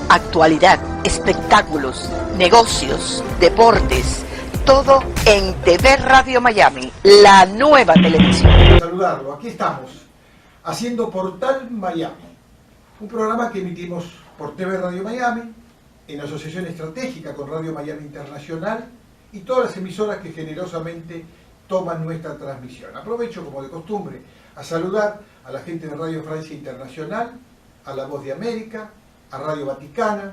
Actualidad, espectáculos, negocios, deportes, todo en TV Radio Miami, la nueva televisión. Saludarlo, aquí estamos, haciendo Portal Miami, un programa que emitimos por TV Radio Miami, en asociación estratégica con Radio Miami Internacional y todas las emisoras que generosamente toman nuestra transmisión. Aprovecho, como de costumbre, a saludar a la gente de Radio Francia Internacional, a La Voz de América, a Radio Vaticana,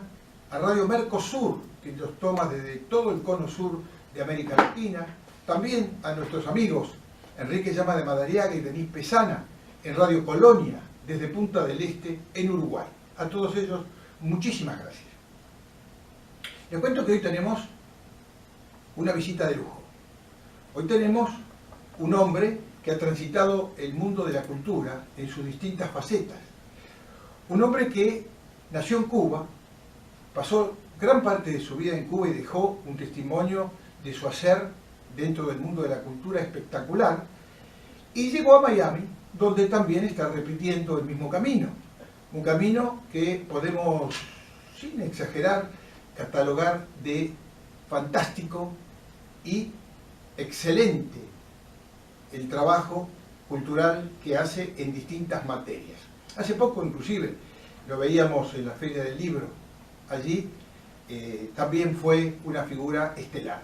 a Radio Mercosur, que nos toma desde todo el cono sur de América Latina, también a nuestros amigos Enrique Llama de Madariaga y Denis Pesana, en Radio Colonia, desde Punta del Este, en Uruguay. A todos ellos, muchísimas gracias. Les cuento que hoy tenemos una visita de lujo. Hoy tenemos un hombre que ha transitado el mundo de la cultura en sus distintas facetas. Un hombre que nació en Cuba, pasó gran parte de su vida en Cuba y dejó un testimonio de su hacer dentro del mundo de la cultura espectacular, y llegó a Miami, donde también está repitiendo el mismo camino. Un camino que podemos, sin exagerar, catalogar de fantástico y excelente el trabajo cultural que hace en distintas materias. Hace poco, inclusive, lo veíamos en la Feria del Libro, allí también fue una figura estelar.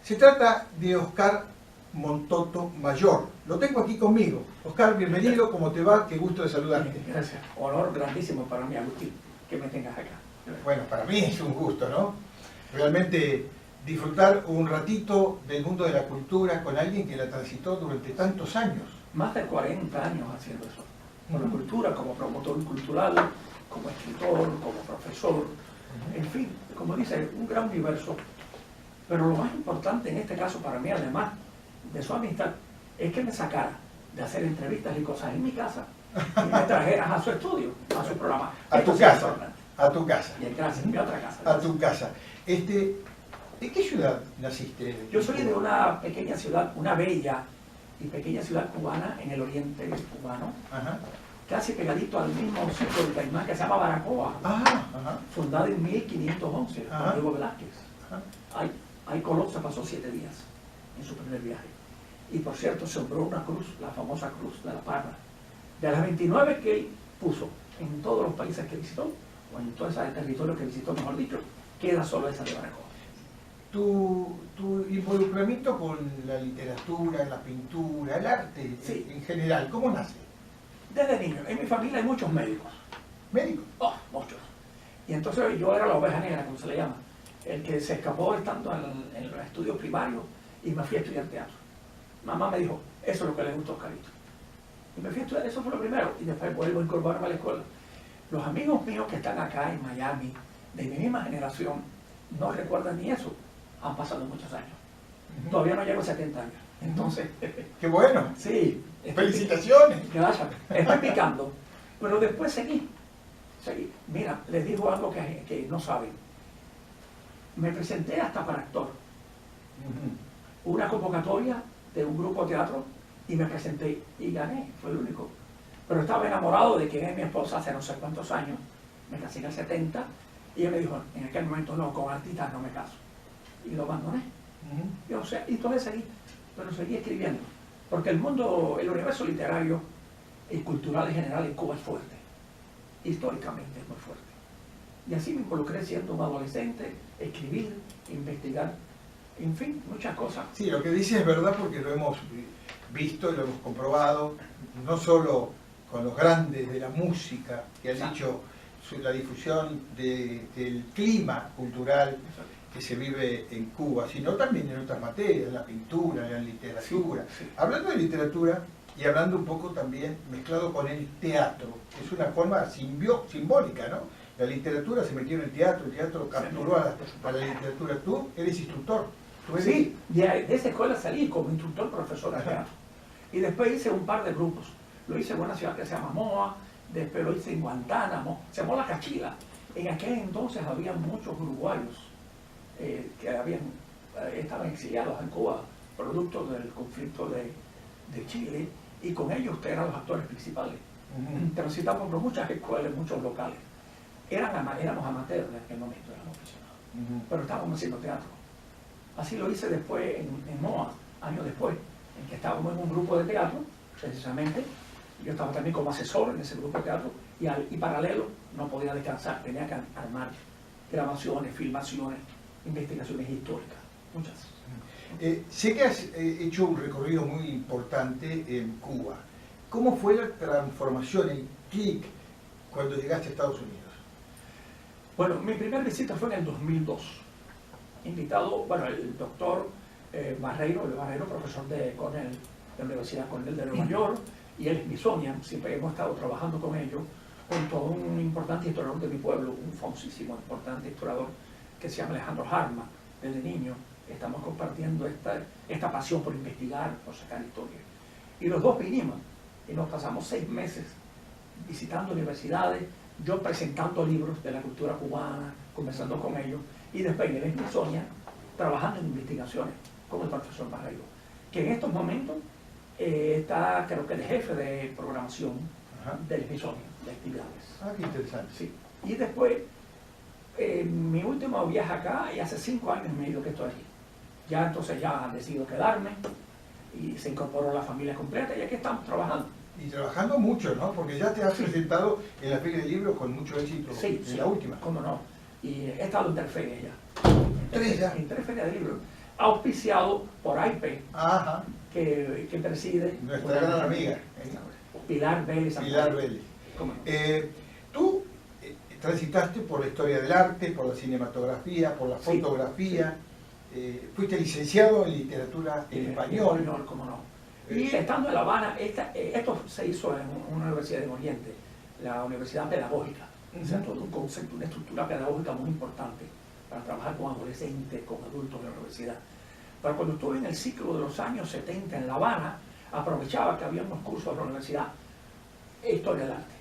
Se trata de Oscar Montoto Mayor. Lo tengo aquí conmigo. Oscar, bienvenido, ¿cómo te va? Qué gusto de saludarte. Gracias. Honor grandísimo para mí, Agustín, que me tengas acá. Bueno, para mí es un gusto, ¿no? Realmente disfrutar un ratito del mundo de la cultura con alguien que la transitó durante tantos años. Más de 40 años haciendo eso. Por la cultura, como promotor cultural, como escritor, como profesor, en fin, como dice, un gran universo. Pero lo más importante en este caso para mí, además de su amistad, es que me sacara de hacer entrevistas y cosas en mi casa y me trajeras a su estudio, a su programa. A tu casa. A tu casa. Y gracias, en mi otra casa. A tu casa. ¿De qué ciudad naciste? Yo soy de una pequeña ciudad, una bella y pequeña ciudad cubana en el oriente cubano, casi pegadito al mismo sitio del Caimán que se llama Baracoa, fundada en 1511 por Diego Velázquez. Ahí Colón se pasó 7 días en su primer viaje. Y por cierto, sembró una cruz, la famosa cruz de la Parra. De las 29 que él puso en todos los países que visitó, o en todo ese territorio que visitó, mejor dicho, queda solo esa de Baracoa. Tu involucramiento con la literatura, la pintura, el arte en general, ¿cómo nace? Desde niño. En mi familia hay muchos médicos. ¿Médicos? Oh, muchos. Y entonces yo era la oveja negra, como se le llama, el que se escapó estando en los estudios primarios y me fui a estudiar teatro. Mamá me dijo, eso es lo que le gustó a Oscarito. Y me fui a estudiar, eso fue lo primero, y después vuelvo a incorporarme a la escuela. Los amigos míos que están acá en Miami, de mi misma generación, no recuerdan ni eso. Han pasado muchos años. Todavía no llego a 70 años. Entonces... ¡Qué bueno! Sí. ¡Felicitaciones! Gracias. Estoy picando. Pero después seguí. Mira, les digo algo que no saben. Me presenté hasta para actor. Una convocatoria de un grupo de teatro y me presenté y gané. Fue el único. Pero estaba enamorado de quien es mi esposa hace no sé cuántos años. Me casé en el 70 y ella me dijo, en aquel momento no, con artistas no me caso. Y lo abandoné. Y todavía seguí, pero seguí escribiendo. Porque el universo literario y cultural en general en Cuba es fuerte. Históricamente es muy fuerte. Y así me involucré siendo un adolescente, escribir, investigar, en fin, muchas cosas. Sí, lo que dices es verdad porque lo hemos visto y lo hemos comprobado, no solo con los grandes de la música que han dicho la difusión del clima cultural que se vive en Cuba, sino también en otras materias, en la pintura, en la literatura. Hablando de literatura y hablando un poco también mezclado con el teatro, que es una forma simbólica, ¿no? La literatura se metió en el teatro capturó a la literatura. Tú eres instructor. Sí, de esa escuela salí como instructor profesor de teatro. Y después hice un par de grupos. Lo hice en una ciudad que se llama Moa, después lo hice en Guantánamo, se llamó La Cachila. En aquel entonces había muchos uruguayos que estaban exiliados en Cuba, producto del conflicto de Chile, y con ellos eran los actores principales. Transitamos por muchas escuelas, muchos locales. éramos amateurs en aquel momento, éramos aficionados, pero estábamos haciendo teatro. Así lo hice después en MOA, años después, en que estábamos en un grupo de teatro, precisamente. Yo estaba también como asesor en ese grupo de teatro y paralelo no podía descansar, tenía que armar grabaciones, filmaciones, investigaciones históricas, muchas. Sé que has hecho un recorrido muy importante en Cuba. ¿Cómo fue la transformación, el clic, cuando llegaste a Estados Unidos? Bueno, mi primera visita fue en el 2002. Invitado, bueno, el doctor Barreiro, profesor de Cornell, de la Universidad Cornell de Nueva York, y el Smithsonian, siempre hemos estado trabajando con ellos, junto a un importante historiador de mi pueblo, un famosísimo, importante historiador que se llama Alejandro Harma, desde niño. Estamos compartiendo esta pasión por investigar, por sacar historias. Y los dos vinimos y nos pasamos 6 meses visitando universidades, yo presentando libros de la cultura cubana, conversando con ellos, y después en el Smithsonian trabajando en investigaciones con el profesor Barreiro, que en estos momentos está, creo que, el jefe de programación del Smithsonian, de actividades. Ah, qué interesante. Sí. Y después, mi último viaje acá, y hace 5 años y medio que estoy aquí. Ya entonces ya decido quedarme, y se incorporó la familia completa, y aquí estamos trabajando. Y trabajando mucho, ¿no? Porque ya te has presentado en la Feria de Libros con mucho éxito, Sí, en la última. cómo no. Y he estado en 3 ferias ya. En 3 ferias de libros. Auspiciado por AIPE, Ajá. que preside Nuestra gran amiga. Pilar Vélez. Pilar Vélez. Tú transitaste por la historia del arte, por la cinematografía, por la fotografía, fuiste licenciado en literatura en español. Cómo no. Y estando en La Habana, esto se hizo en una universidad de Oriente, la Universidad Pedagógica, o sea, todo un concepto, una estructura pedagógica muy importante para trabajar con adolescentes, con adultos en la universidad. Pero cuando estuve en el ciclo de los años 70 en La Habana, aprovechaba que había unos cursos de la universidad de historia del arte.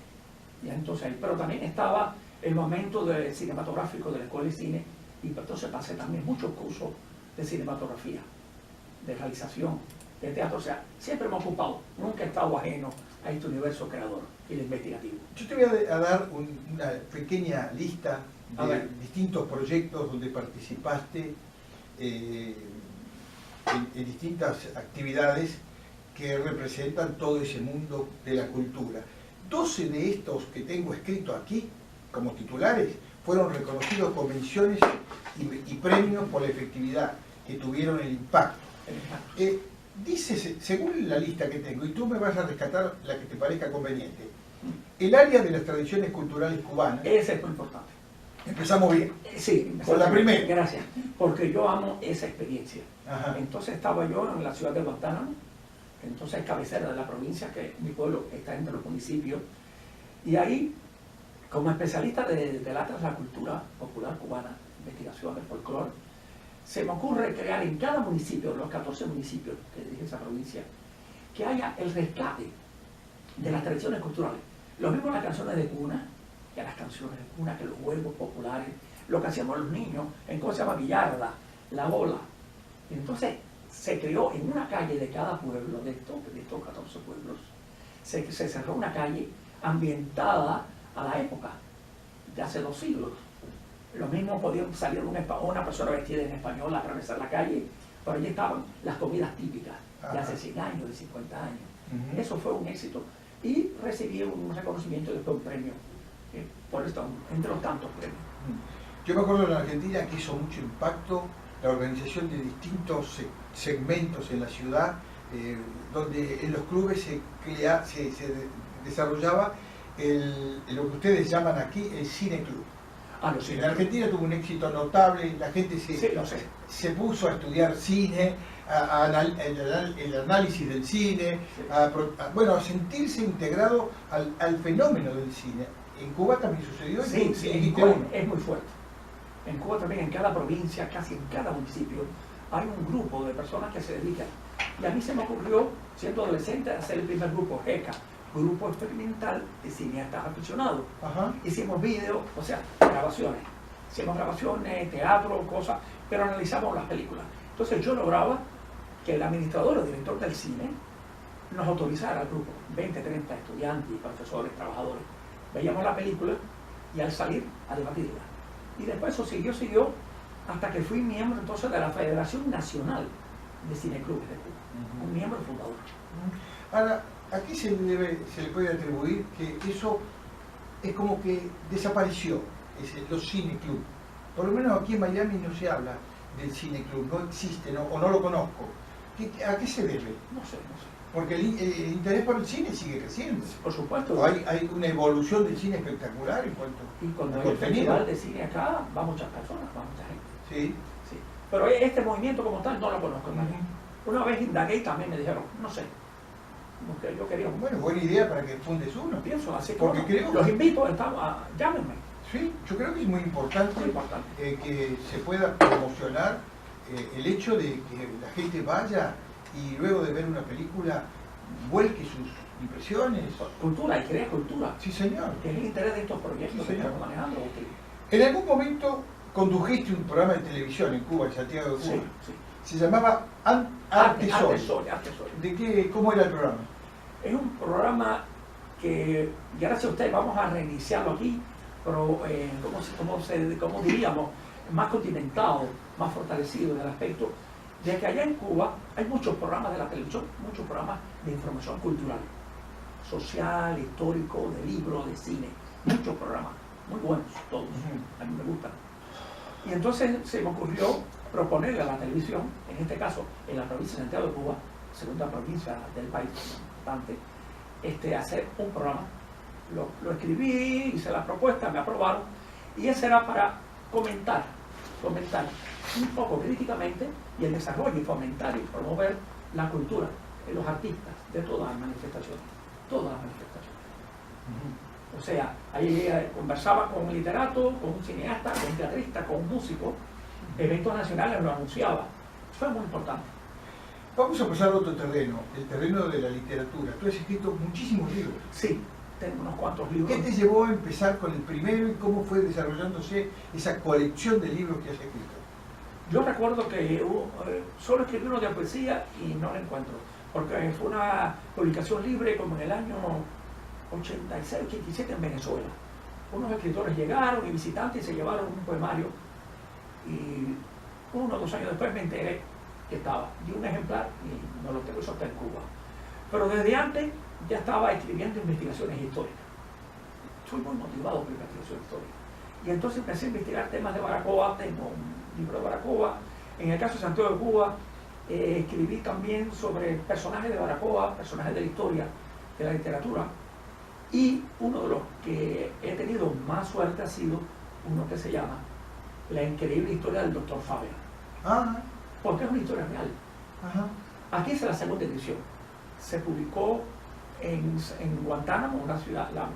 Y entonces, pero también estaba el momento de cinematográfico de la escuela de cine, y entonces pasé también muchos cursos de cinematografía, de realización, de teatro. O sea, siempre me he ocupado, nunca he estado ajeno a este universo creador y de investigativo. Yo te voy a dar una pequeña lista de distintos proyectos donde participaste en distintas actividades que representan todo ese mundo de la cultura. 12 de estos que tengo escritos aquí como titulares fueron reconocidos con menciones y premios por la efectividad que tuvieron el impacto. Dice, según la lista que tengo, y tú me vas a rescatar la que te parezca conveniente, el área de las tradiciones culturales cubanas. Ese es muy importante. Empezamos bien. Sí, con la primera. Gracias, porque yo amo esa experiencia. Ajá. Entonces estaba yo en la ciudad de Guantánamo, entonces cabecera de la provincia, que mi pueblo está entre los municipios, y ahí, como especialista del arte de la cultura popular cubana, investigación del folclore, se me ocurre crear en cada municipio, los 14 municipios que dirige esa provincia, que haya el rescate de las tradiciones culturales. Lo mismo las canciones de cuna, que las canciones de cuna, que los juegos populares, lo que hacíamos los niños, en cómo se llama billarda, la bola. Y entonces se creó en una calle de cada pueblo, de estos 14 pueblos, se cerró una calle ambientada a la época de hace 2 siglos. Lo mismo podía salir una persona vestida en español a atravesar la calle, por allí estaban las comidas típicas de hace 100 años, de 50 años. Eso fue un éxito y recibí un reconocimiento y después un premio por esto, entre los tantos premios. Yo me acuerdo en la Argentina que hizo mucho impacto la organización de distintos segmentos en la ciudad, donde en los clubes se desarrollaba lo que ustedes llaman aquí el cine club. En Argentina tuvo un éxito notable, la gente se puso a estudiar cine, el análisis del cine, a sentirse integrado al fenómeno del cine. En Cuba también sucedió. En Cuba es muy fuerte. En Cuba también, en cada provincia, casi en cada municipio, hay un grupo de personas que se dedican. Y a mí se me ocurrió, siendo adolescente, hacer el primer grupo, GECA, Grupo Experimental de Cineastas Aficionados. Hicimos vídeos, o sea, grabaciones. Hicimos grabaciones, teatro, cosas, pero analizamos las películas. Entonces yo lograba que el administrador o director del cine nos autorizara al grupo, 20, 30 estudiantes, profesores, trabajadores. Veíamos la película y al salir a debatirla. Y después eso siguió, hasta que fui miembro entonces de la Federación Nacional de Cineclubes de Cuba, un miembro fundador. Ahora, aquí se le puede atribuir que eso es como que desapareció, los cineclubs. Por lo menos aquí en Miami no se habla del cineclub, no existe, o no lo conozco. ¿A qué se debe? No sé. Porque el interés por el cine sigue creciendo. Por supuesto. Hay una evolución del cine espectacular en cuanto y cuando al hay el contenido. festival de cine acá, va muchas personas, va mucha gente. Sí. Sí. Pero este movimiento como tal no lo conozco en Miami. Una vez indagué y también me dijeron, no sé. Porque yo quería Bueno, buena idea para que fundes uno. pienso así que Porque bueno, creo los que- invito llámenme. Sí, yo creo que es muy importante, Muy importante. que se pueda promocionar el hecho de que la gente vaya y luego de ver una película vuelque sus impresiones. Cultura, y crea cultura, Sí, señor. que es el interés de estos proyectos Sí, que señor. estamos manejando. En algún momento condujiste un programa de televisión en Cuba, en Santiago de Cuba. Sí. Se llamaba Arte Sol. Arte Sol. ¿Cómo era el programa? Es un programa que, gracias a ustedes, vamos a reiniciarlo aquí, pero como diríamos, más condimentado, más fortalecido en el aspecto de que allá en Cuba hay muchos programas de la televisión, muchos programas de información cultural, social, histórico, de libro, de cine, muchos programas, muy buenos todos, a mí me gustan. Y entonces se me ocurrió proponerle a la televisión, en este caso en la provincia de Santiago de Cuba, segunda provincia del país, importante, hacer un programa. Lo escribí, hice la propuesta, me aprobaron, y ese era para comentar un poco críticamente y el desarrollo y fomentar y promover la cultura de los artistas de todas las manifestaciones. O sea, ahí conversaba con un literato, con un cineasta, con un teatrista, con un músico, eventos nacionales lo anunciaba. Fue muy importante. Vamos a pasar a otro terreno, el terreno de la literatura. Tú has escrito muchísimos libros. Sí, tengo unos cuantos libros. ¿Qué te llevó a empezar con el primero y cómo fue desarrollándose esa colección de libros que has escrito? Yo recuerdo que solo escribí uno de poesía y no lo encuentro, porque fue una publicación libre como en el año 86, 87 en Venezuela. Unos escritores llegaron y visitantes y se llevaron un poemario, y 1 o 2 años después me enteré que estaba, di un ejemplar y no lo tengo, eso está en Cuba. Pero desde antes ya estaba escribiendo investigaciones históricas. Soy muy motivado por la investigación histórica. Y entonces empecé a investigar temas de Baracoa, tengo un libro de Baracoa. En el caso de Santiago de Cuba, escribí también sobre personajes de Baracoa, personajes de la historia, de la literatura. Y uno de los que he tenido más suerte ha sido uno que se llama La increíble historia del Dr. Faber. Ah, Porque es una historia real. ajá. Aquí es la segunda edición. Se publicó en Guantánamo, una ciudad, la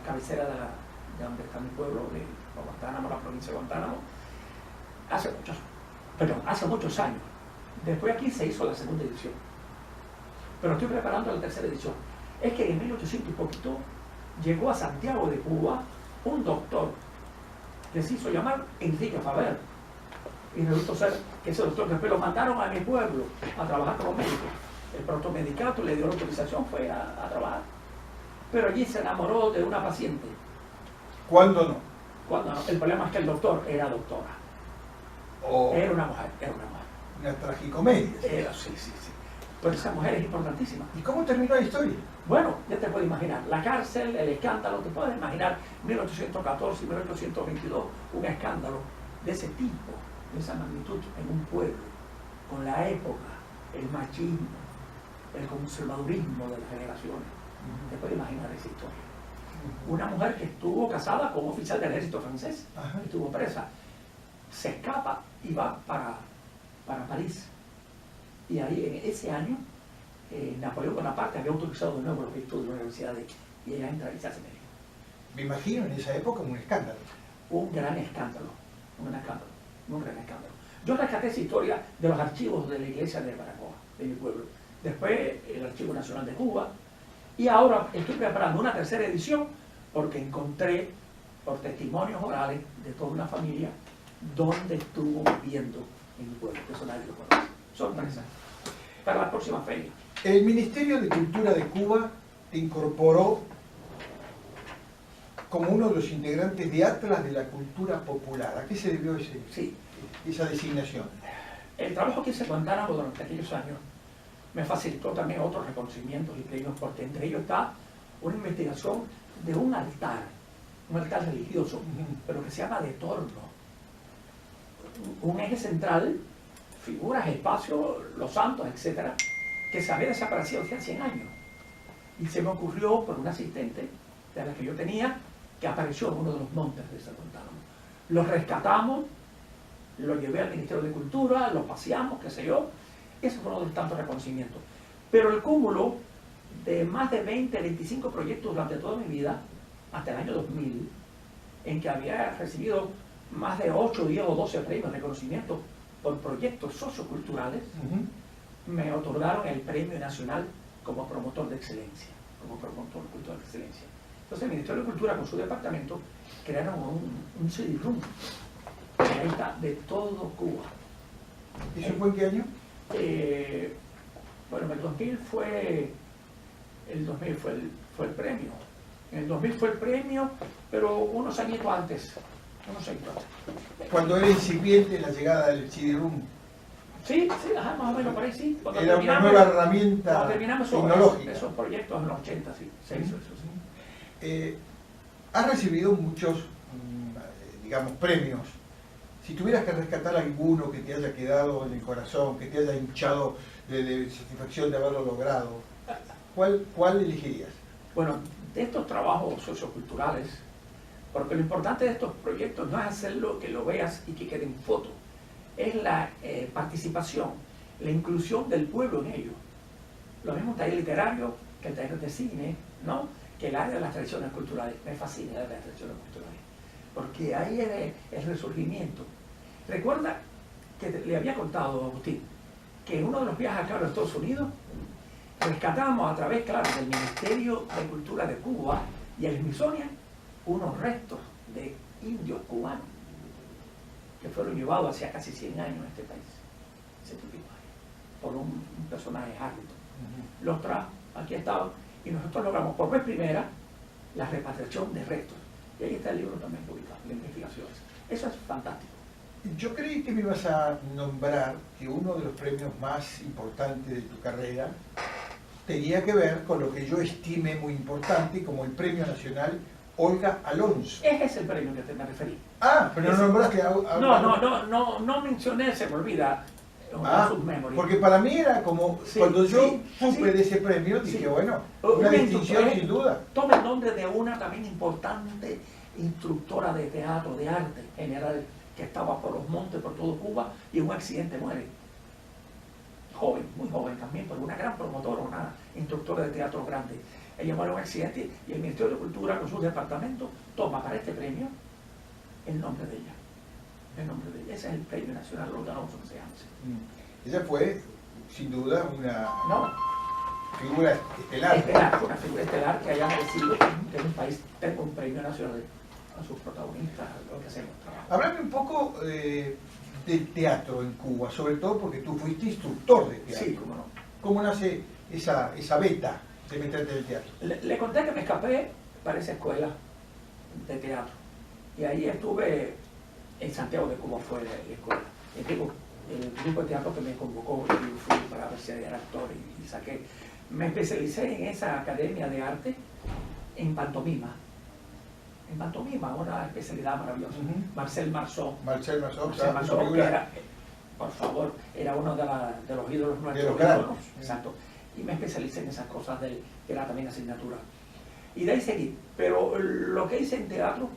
cabecera de donde está mi pueblo, de Guantánamo, la provincia de Guantánamo, hace muchos años. Después aquí se hizo la segunda edición. Pero estoy preparando la tercera edición. Es que en 1800 y poquito llegó a Santiago de Cuba un doctor que se hizo llamar Enrique Faber. Y resultó ser que ese doctor, después lo mandaron a mi pueblo a trabajar como médico. El protomedicato le dio la autorización, fue a trabajar. Pero allí se enamoró de una paciente. ¿Cuándo no? Cuando no, el problema es que el doctor era doctora. O Era una mujer. una tragicomedia. Sí. Pero esa mujer es importantísima. ¿Y cómo terminó la historia? Bueno, ya te puedes imaginar, la cárcel, el escándalo, te puedes imaginar 1814 y 1822, un escándalo de ese tipo, de esa magnitud en un pueblo, con la época, el machismo, el conservadurismo de las generaciones. Te puedes imaginar esa historia. Una mujer que estuvo casada con un oficial del ejército francés, Ajá. estuvo presa, se escapa y va para París. Y ahí en ese año Napoleón Bonaparte había autorizado de nuevo los estudios de la universidad y ella entra y se hace médico. Me imagino en esa época un escándalo. Un gran escándalo. Yo rescaté esa historia de los archivos de la iglesia de Baracoa, de mi pueblo. Después el Archivo Nacional de Cuba. Y ahora estoy preparando una tercera edición porque encontré por testimonios orales de toda una familia donde estuvo viviendo en mi pueblo. Eso nadie lo conoce. Sorpresa. Para la próxima feria. El Ministerio de Cultura de Cuba te incorporó como uno de los integrantes de Atlas de la Cultura Popular. ¿A qué se debió esa designación? El trabajo que hice con Guantánamo durante aquellos años me facilitó también otros reconocimientos y premios, porque entre ellos está una investigación de un altar religioso, pero que se llama de torno. Un eje central, figuras, espacios, los santos, etcétera, que se había desaparecido hace 100 años. Y se me ocurrió por un asistente de la que yo tenía, que apareció en uno de los montes de San Guantánamo. Lo rescatamos, lo llevé al Ministerio de Cultura, lo paseamos, qué sé yo. Ese fue uno de los tantos reconocimientos. Pero el cúmulo de más de 20, 25 proyectos durante toda mi vida, hasta el año 2000, en que había recibido más de 8, 10 o 12 premios de reconocimiento por proyectos socioculturales, me otorgaron el Premio Nacional como promotor de excelencia, como promotor cultural de excelencia. Entonces el Ministerio de Cultura con su departamento crearon un CD-ROOM de todo Cuba. ¿Eso fue en qué año? Bueno, en el 2000 fue el premio. En el 2000 fue el premio, pero unos añitos antes. Cuando era incipiente la llegada del CD-ROOM. Sí, más o menos por ahí sí. Cuando era una nueva herramienta tecnológica. Esos proyectos en los 80, sí. Se hizo eso, sí. Has recibido muchos, digamos, premios. Si tuvieras que rescatar alguno que te haya quedado en el corazón, que te haya hinchado de satisfacción de haberlo logrado, ¿cuál elegirías? Bueno, de estos trabajos socioculturales, porque lo importante de estos proyectos no es hacerlo que lo veas y que quede en foto, es la participación, la inclusión del pueblo en ello. Lo mismo taller literario que el taller de cine, ¿no? Que el área de las tradiciones culturales. Me fascina el área de las tradiciones culturales, porque ahí es el resurgimiento. Recuerda que le había contado a Agustín que en uno de los viajes acá a los Estados Unidos rescatamos a través, claro, del Ministerio de Cultura de Cuba y el Smithsonian unos restos de indios cubanos que fueron llevados hacia casi 100 años en este país, por un personaje árbitro. Los trajo, aquí estaban, y nosotros logramos por vez primera la repatriación de restos. Y ahí está el libro también publicado, de investigaciones. Eso es fantástico. Yo creí que me ibas a nombrar que uno de los premios más importantes de tu carrera tenía que ver con lo que yo estimé muy importante, como el Premio Nacional Olga Alonso. Ese es el premio que te me referí. Ah, pero no nombraste a No mencioné, se me olvida. Porque para mí era como, cuando yo supe de ese premio, dije, bueno, una distinción sin duda. Toma el nombre de una también importante instructora de teatro, de arte general, que estaba por los montes, por todo Cuba, y en un accidente muere. Joven, muy joven también, pero una gran promotora, una instructora de teatro grande. Ella muere en un accidente y el Ministerio de Cultura con su departamento toma para este premio el nombre de ella. El nombre de ella. Ese es el Premio Nacional Olga Alonso que se llama. Ella fue, sin duda, una figura estelar. Fue una figura estelar que haya merecido que en un país tenga un premio nacional a sus protagonistas, lo que hacemos trabajo. Háblame un poco del teatro en Cuba, sobre todo porque tú fuiste instructor de teatro. Sí, cómo no. ¿Cómo nace esa beta de meterte en el teatro? Le conté que me escapé para esa escuela de teatro. Y ahí estuve en Santiago de Cuba, fue la escuela. El grupo de teatro que me convocó, yo fui para ver si era actor y saqué. Me especialicé en esa academia de arte en pantomima. En pantomima, una especialidad maravillosa. Marcel Marceau, que era, por favor, era uno de los ídolos nuestros. Exacto. Y me especialicé en esas cosas que era también asignatura. Y de ahí seguí. Pero lo que hice en teatro,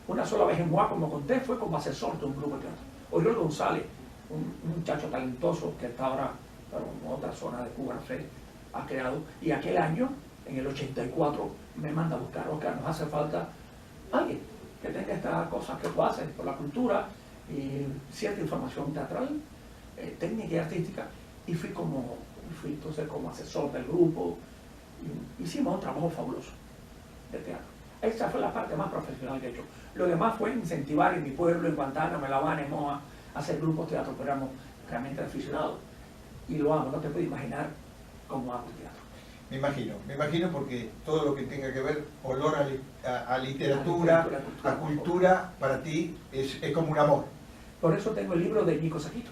una sola vez en Moa, como conté, fue como asesor de un grupo de teatro. Oriol González, un muchacho talentoso que está ahora en otra zona de Cuba, no sé, ha creado. Y aquel año, en el 84, me manda a buscar, Oscar, nos hace falta alguien que tenga estas cosas que tú haces por la cultura y cierta información teatral, técnica y artística. Y fui entonces como asesor del grupo. Y hicimos un trabajo fabuloso de teatro. Esa fue la parte más profesional que he hecho. Lo demás fue incentivar en mi pueblo, en Guantánamo, en La Habana, en Moa, a hacer grupos de teatro, pero éramos realmente aficionados. Y lo amo, no te puedes imaginar cómo hago el teatro. Me imagino porque todo lo que tenga que ver olor al a literatura, a cultura, para ti es como un amor. Por eso tengo el libro de Nico Saquito.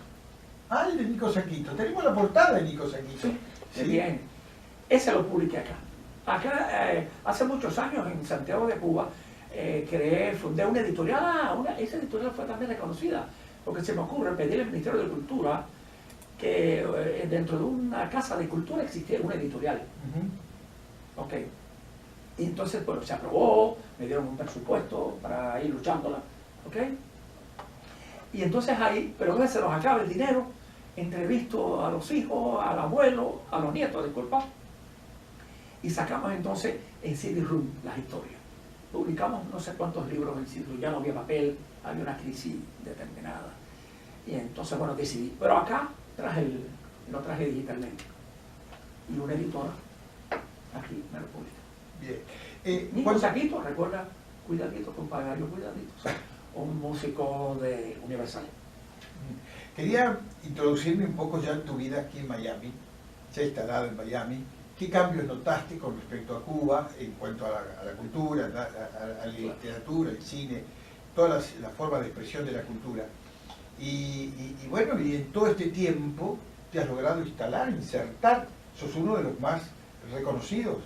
Ah, el de Nico Saquito. Tenemos la portada de Nico Saquito. Sí, bien. Ese lo publiqué acá. Acá, hace muchos años, en Santiago de Cuba, fundé una editorial. Esa editorial fue también reconocida, porque se me ocurre pedirle al Ministerio de Cultura que dentro de una casa de cultura existiera una editorial. Ok. Y entonces, bueno, se aprobó, me dieron un presupuesto para ir luchándola. Ok. Y entonces ahí, pero a veces se nos acaba el dinero, entrevisto a los hijos, al abuelo, a los nietos, disculpa, y sacamos entonces en CD-ROOM las historias. Publicamos no sé cuántos libros en CD-ROOM, ya no había papel, había una crisis determinada. Y entonces, bueno, decidí. Pero acá lo traje digitalmente. Y una editora, aquí me lo publica. Bien. Nico Saquito, recuerda, cuidadito, compadre, cuidadito. Un músico de Universal. Quería introducirme un poco ya en tu vida aquí en Miami, ya instalado en Miami. ¿Qué cambios notaste con respecto a Cuba en cuanto a la cultura, a la literatura, el cine, todas las formas de expresión de la cultura? Y bueno, y en todo este tiempo te has logrado instalar, insertar, sos uno de los más reconocidos.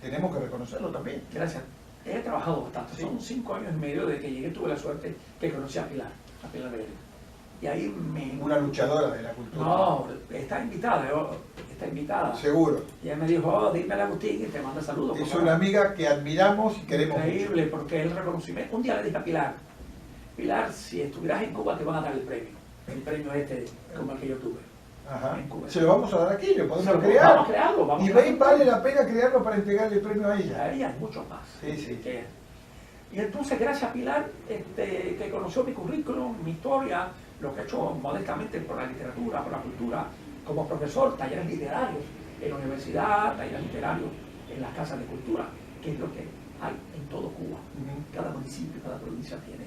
Tenemos que reconocerlo también. Gracias. He trabajado bastante. Sí. Son 5 años y medio desde que llegué, tuve la suerte que conocí a Pilar Vélez. Y ahí Una luchadora de la cultura. No, está invitada, está invitada. Seguro. Y ella me dijo, dime a Agustín y te manda saludos. Es una amiga que admiramos y queremos increíble, mucho. porque el reconocimiento. Un día le dije a Pilar, si estuvieras en Cuba te van a dar el premio este como el que yo tuve. Ajá. En Cuba. Se lo vamos a dar aquí, lo podemos Vamos crear. a crearlo, vamos Y a crearlo. vale la pena crearlo para entregarle el premio a ella. A ella hay mucho más. Sí, sí. Y entonces, gracias a Pilar, que conoció mi currículum, mi historia, lo que he hecho modestamente por la literatura, por la cultura, como profesor, talleres literarios en la universidad, talleres literarios en las casas de cultura, que es lo que hay en todo Cuba. Cada municipio, cada provincia tiene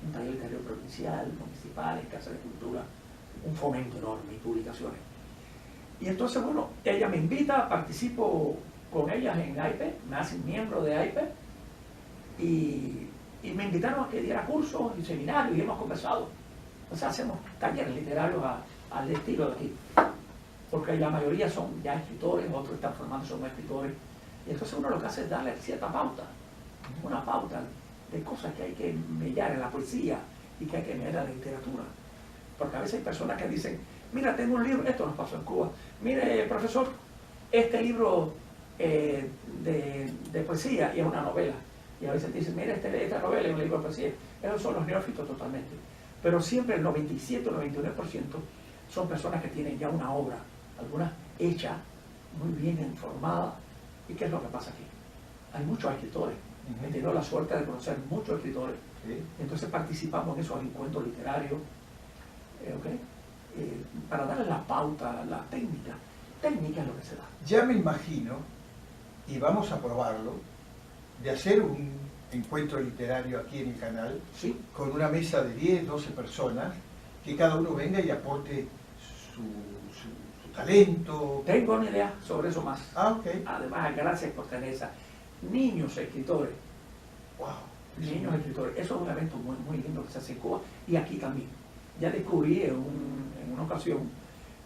un taller literario provincial, municipal, casas de cultura, un fomento enorme y publicaciones. Y entonces, bueno, ella me invita, participo con ellas en AIPE, me hacen miembro de AIPE, y me invitaron a que diera cursos y seminarios y hemos conversado. O sea, hacemos talleres literarios al estilo de aquí. Porque la mayoría son ya escritores, otros están formándose como escritores. Y entonces uno lo que hace es darle cierta pauta, una pauta de cosas que hay que mellar en la poesía y que hay que mellar en la literatura. Porque a veces hay personas que dicen, mira, tengo un libro, esto nos pasó en Cuba, mire, profesor, este libro de poesía y es una novela. Y a veces dicen, mira, esta novela es un libro de poesía. Esos son los neófitos totalmente. Pero siempre el 97 o 99% son personas que tienen ya una obra, algunas hecha, muy bien informada. ¿Y qué es lo que pasa aquí? Hay muchos escritores. He tenido la suerte de conocer muchos escritores. Sí. Entonces participamos en esos encuentros literarios, para darle la pauta, la técnica. Técnica es lo que se da. Ya me imagino, y vamos a probarlo, de hacer un encuentro literario aquí en el canal, Sí. con una mesa de 10, 12 personas, que cada uno venga y aporte su talento. Tengo una idea sobre eso más. Ah, ok. Además, gracias por tener esa. Niños escritores. Wow. Niños escritores. Eso es un evento muy, muy lindo que se hace en Cuba y aquí también. Ya descubrí en una ocasión,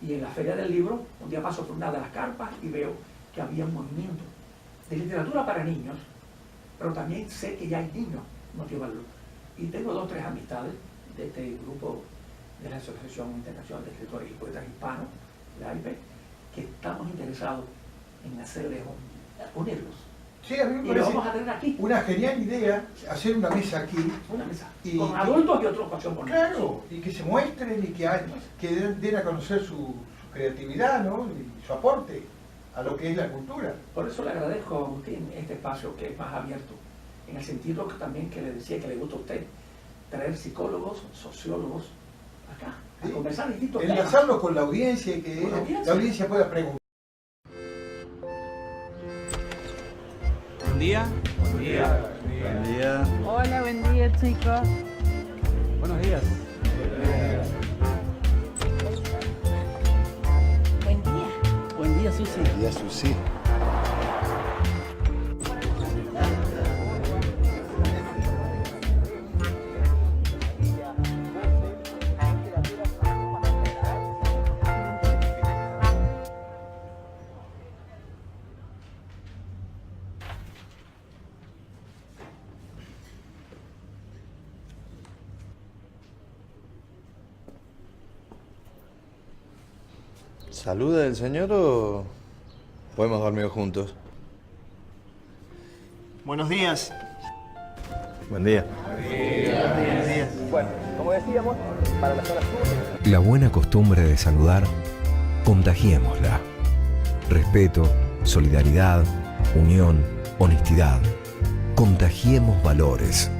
y en la Feria del Libro, un día paso por una de las carpas y veo que había un movimiento de literatura para niños, pero también sé que ya hay niños motivarlos. Y tengo 2 o 3 amistades de este grupo de la Asociación Internacional de Escritores y Poetas Hispanos, la AIPE, que estamos interesados en hacerles unirlos. Sí, a mí me Y lo parece vamos a tener aquí, una genial idea hacer una mesa aquí. una mesa, Y- con adultos y otra ocasión con niños. Claro, y que se muestren y que den a conocer su creatividad, ¿no? Y su aporte a lo que es la cultura. Por eso le agradezco a Agustín este espacio que es más abierto, en el sentido que también que le decía que le gusta a usted, traer psicólogos, sociólogos acá, a Sí. conversar distintos temas. Enlazarlo con la audiencia y que Con la audiencia. la audiencia pueda preguntar. Buen día. Buen día. Buen día. Hola, buen día, chicos. Buenos días. Buen día. Buen día, Susi. Y a Susi. ¿Saluda el señor o podemos dormir juntos? Buenos días. Buen día. Bueno, como decíamos, para la zona sur... La buena costumbre de saludar, contagiémosla. Respeto, solidaridad, unión, honestidad. Contagiemos valores.